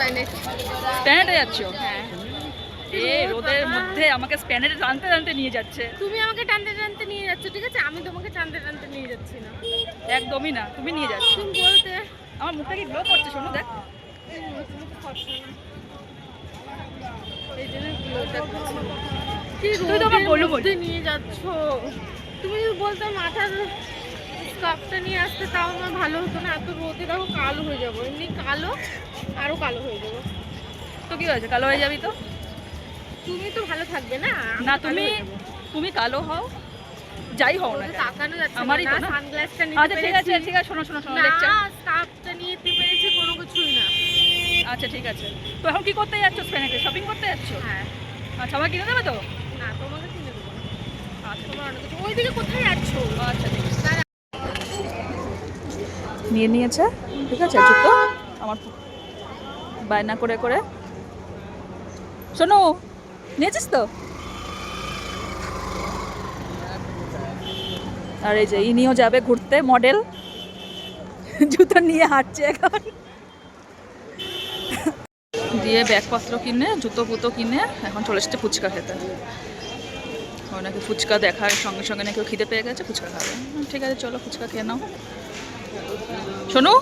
স্প্যানেটে যাচ্ছ? হ্যাঁ। রোদের মধ্যে আমাকে স্প্যানেটে টানতে টানতে নিয়ে যাচ্ছে। তুমি আমাকে টানতে টানতে নিয়ে যাচ্ছ, ঠিক আছে, আমি তোমাকে টানতে টানতে নিয়ে যাচ্ছি না। একদমই না, তুমি নিয়ে যাচ্ছ। তুমি বলতে আমার মুখটা কি গ্লো করছে, শোনো দেখ। এই জন্য গ্লোটা করছে। তুই তো আমার বলু বল। নিয়ে যাচ্ছ। তুমি যদি বলতে মাথার স্কার্ফটা নিয়ে আসতে তাও আমার ভালো হতো না। এত রোদে দেখো কালো হয়ে যাবো, এমনি কালো আরো কালো হয়ে যাবো। তো কি হয়েছে, কালো হয়ে যাবি তো? তুমি তো ভালো থাকবে না? না, তুমি কালো হও, যাই হও না, তাকানো যাচ্ছে আমারই তো না। না। সানগ্লাসটা নিতে আচ্ছা ঠিক আছে পেরেছি। ঠিক আছে, শোনো শোনো শোনো, না, লেকচার। স্কার্ফটা নিতে পেরেছি, কোনো কিছুই না। আচ্ছা ঠিক আছে, তো এখন কি করতে যাচ্ছ? স্প্যানেটে শপিং করতে যাচ্ছ? হ্যাঁ। আচ্ছা, আমার কিনে দেবে তো? না, তোমাকে কিনে দেবো না। আচ্ছা তোমার অনেক কিছু। ওইদিকে কোথায় যাচ্ছ? আচ্ছা ঠিক আছে। নিয়ে নিয়েছে, ঠিক আছে, জুতো আমার বায়না করে করে। শোনো, নিয়েছিস তো? আর এই যে ইনিও যাবে ঘুরতে, মডেল জুতো নিয়ে হাঁটছে এখন। দিয়ে ব্যাগপত্র কিনে, জুতো পুতো কিনে এখন চলে এসেছে ফুচকা খেতে। নাকি ফুচকা দেখার সঙ্গে সঙ্গে নাকি খিদে পেয়ে গেছে, ফুচকা খাবে। ঠিক আছে, চলো ফুচকা খেয়ে নাও। শোনো,